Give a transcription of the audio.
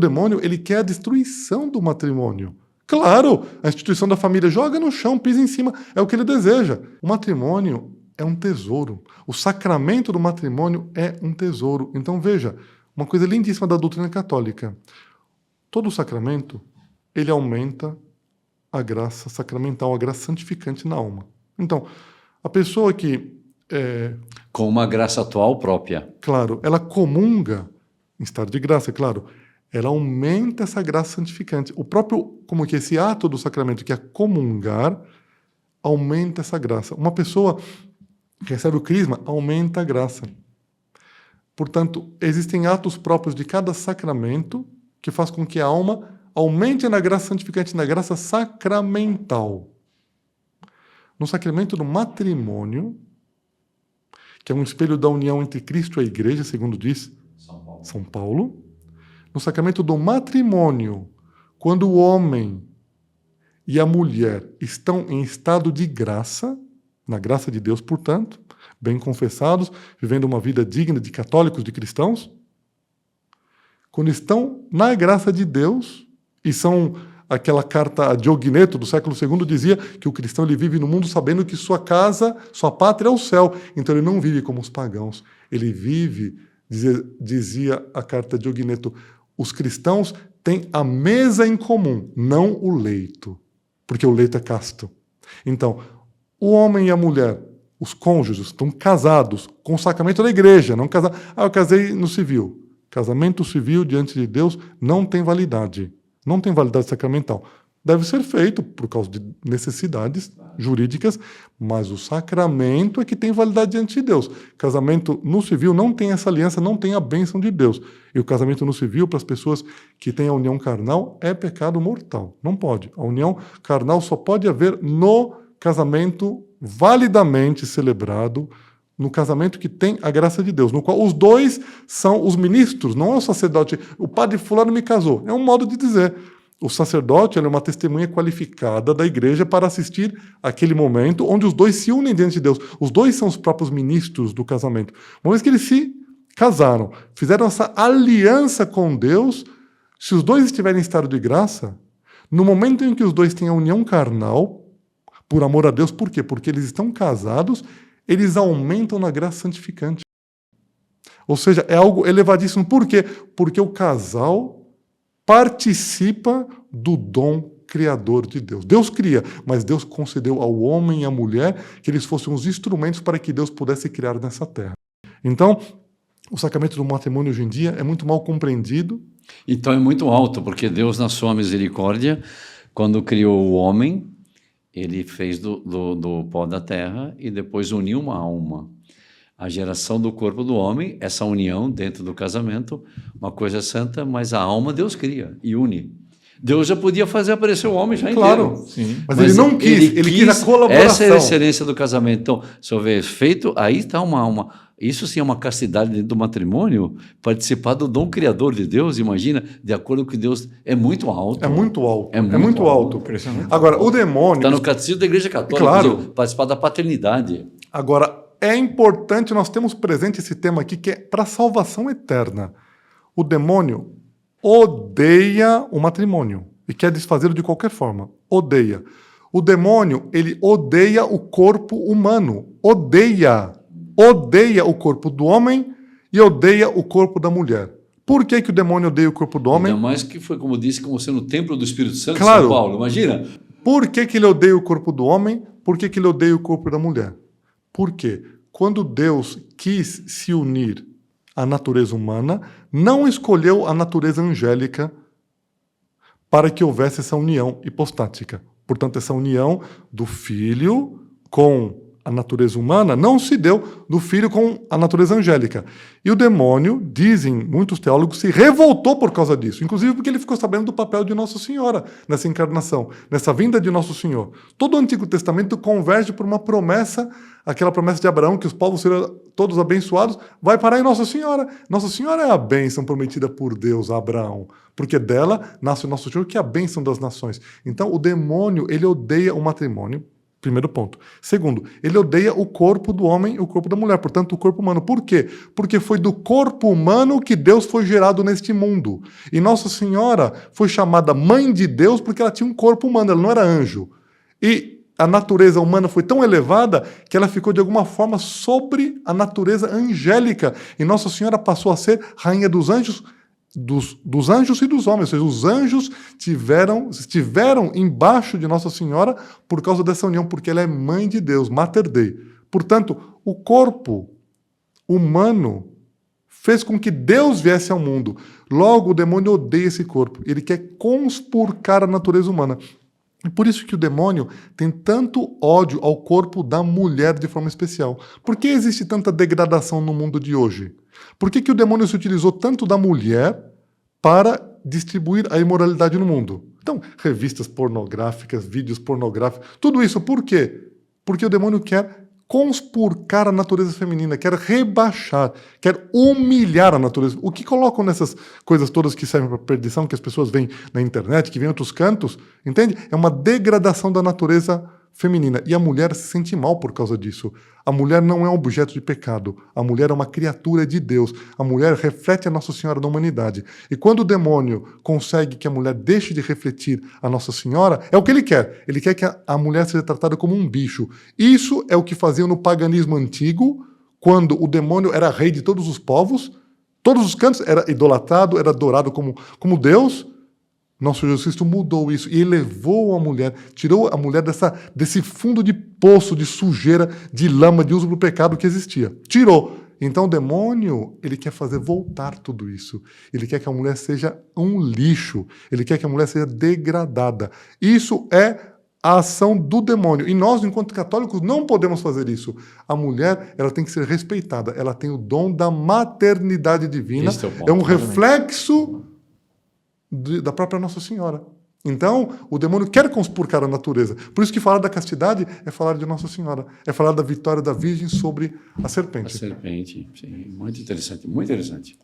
O demônio, ele quer a destruição do matrimônio. Claro, a instituição da família joga no chão, pisa em cima, é o que ele deseja. O matrimônio é um tesouro. O sacramento do matrimônio é um tesouro. Então veja, uma coisa lindíssima da doutrina católica. Todo sacramento, ele aumenta a graça sacramental, a graça santificante na alma. Então, a pessoa que... com uma graça atual própria. Claro, ela comunga em estado de graça, é claro. Ela aumenta essa graça santificante. O próprio, como que esse ato do sacramento, que é comungar, aumenta essa graça. Uma pessoa que recebe o crisma, aumenta a graça. Portanto, existem atos próprios de cada sacramento que faz com que a alma aumente na graça santificante, na graça sacramental. No sacramento do matrimônio, que é um espelho da união entre Cristo e a Igreja, segundo diz São Paulo. No sacramento do matrimônio, quando o homem e a mulher estão em estado de graça, na graça de Deus, portanto, bem confessados, vivendo uma vida digna de católicos, de cristãos, quando estão na graça de Deus, e são aquela carta a Diogneto do século II dizia que o cristão ele vive no mundo sabendo que sua casa, sua pátria é o céu, então ele não vive como os pagãos, ele vive, dizia a carta de Diogneto, os cristãos têm a mesa em comum, não o leito, porque o leito é casto. Então, o homem e a mulher, os cônjuges, estão casados com o sacramento da igreja, não casar. Eu casei no civil. Casamento civil diante de Deus não tem validade. Não tem validade sacramental. Deve ser feito por causa de necessidades jurídicas, mas o sacramento é que tem validade diante de Deus. Casamento no civil não tem essa aliança, não tem a bênção de Deus. E o casamento no civil, para as pessoas que têm a união carnal, é pecado mortal. Não pode. A união carnal só pode haver no casamento validamente celebrado, no casamento que tem a graça de Deus, no qual os dois são os ministros, não é o sacerdote. O padre fulano me casou. É um modo de dizer. O sacerdote é uma testemunha qualificada da igreja para assistir aquele momento onde os dois se unem diante de Deus. Os dois são os próprios ministros do casamento. Uma vez que eles se casaram, fizeram essa aliança com Deus, se os dois estiverem em estado de graça, no momento em que os dois têm a união carnal, por amor a Deus, por quê? Porque eles estão casados, eles aumentam na graça santificante. Ou seja, é algo elevadíssimo. Por quê? Porque o casal participa do dom criador de Deus. Deus cria, mas Deus concedeu ao homem e à mulher que eles fossem os instrumentos para que Deus pudesse criar nessa terra. Então, o sacramento do matrimônio hoje em dia é muito mal compreendido. Então é muito alto, porque Deus, na sua misericórdia, quando criou o homem, ele fez do pó da terra e depois uniu uma alma. A geração do corpo do homem, essa união dentro do casamento, uma coisa santa, mas a alma Deus cria e une. Deus já podia fazer aparecer o homem já claro, inteiro. Sim. Mas ele não quis, ele quis a colaboração. Essa é a excelência do casamento. Então, se houver feito, aí está uma alma. Isso sim é uma castidade dentro do matrimônio, participar do dom criador de Deus, imagina, de acordo com Deus, é muito alto. É muito alto. É muito alto. Agora, o demônio... Está no catecismo da Igreja Católica, claro. Participar da paternidade. Agora, é importante, nós temos presente esse tema aqui, que é para a salvação eterna. O demônio odeia o matrimônio e quer desfazê-lo de qualquer forma. Odeia. O demônio, ele odeia o corpo humano. Odeia o corpo do homem e odeia o corpo da mulher. Por que o demônio odeia o corpo do homem? Ainda mais que foi, como disse, como sendo o templo do Espírito Santo, claro. São Paulo, imagina. Por que ele odeia o corpo do homem? Por que ele odeia o corpo da mulher? Por quê? Quando Deus quis se unir à natureza humana, não escolheu a natureza angélica para que houvesse essa união hipostática. Portanto, essa união do Filho com a natureza humana não se deu do Filho com a natureza angélica. E o demônio, dizem muitos teólogos, se revoltou por causa disso, inclusive porque ele ficou sabendo do papel de Nossa Senhora nessa encarnação, nessa vinda de Nosso Senhor. Todo o Antigo Testamento converge por uma promessa, aquela promessa de Abraão, que os povos serão todos abençoados, vai parar em Nossa Senhora. Nossa Senhora é a bênção prometida por Deus a Abraão, porque dela nasce o Nosso Senhor, que é a bênção das nações. Então, o demônio, ele odeia o matrimônio, Primeiro ponto. Segundo, ele odeia o corpo do homem e o corpo da mulher, portanto, o corpo humano. Por quê? Porque foi do corpo humano que Deus foi gerado neste mundo. E Nossa Senhora foi chamada Mãe de Deus porque ela tinha um corpo humano, ela não era anjo. E a natureza humana foi tão elevada que ela ficou, de alguma forma, sobre a natureza angélica. E Nossa Senhora passou a ser rainha dos anjos, dos anjos e dos homens, ou seja, os anjos estiveram embaixo de Nossa Senhora por causa dessa união, porque ela é mãe de Deus, Mater Dei. Portanto, o corpo humano fez com que Deus viesse ao mundo. Logo, o demônio odeia esse corpo. Ele quer conspurcar a natureza humana. E por isso que o demônio tem tanto ódio ao corpo da mulher de forma especial. Por que existe tanta degradação no mundo de hoje? Por que o demônio se utilizou tanto da mulher para distribuir a imoralidade no mundo? Então, revistas pornográficas, vídeos pornográficos, tudo isso por quê? Porque o demônio quer conspurcar a natureza feminina, quer rebaixar, quer humilhar a natureza. O que colocam nessas coisas todas que servem para perdição, que as pessoas veem na internet, que veem em outros cantos, entende? É uma degradação da natureza feminina. E a mulher se sente mal por causa disso. A mulher não é um objeto de pecado. A mulher é uma criatura de Deus. A mulher reflete a Nossa Senhora da humanidade. E quando o demônio consegue que a mulher deixe de refletir a Nossa Senhora, é o que ele quer. Ele quer que a mulher seja tratada como um bicho. Isso é o que faziam no paganismo antigo, quando o demônio era rei de todos os povos, todos os cantos, era idolatrado, era adorado como Deus. Nosso Jesus Cristo mudou isso e elevou a mulher, tirou a mulher desse fundo de poço, de sujeira, de lama, de uso do pecado que existia. Tirou. Então o demônio, ele quer fazer voltar tudo isso. Ele quer que a mulher seja um lixo. Ele quer que a mulher seja degradada. Isso é a ação do demônio. E nós, enquanto católicos, não podemos fazer isso. A mulher, ela tem que ser respeitada. Ela tem o dom da maternidade divina. É um reflexo da própria Nossa Senhora. Então, o demônio quer conspurcar a natureza. Por isso que falar da castidade é falar de Nossa Senhora. É falar da vitória da Virgem sobre a serpente. A serpente, sim. Muito interessante, muito interessante.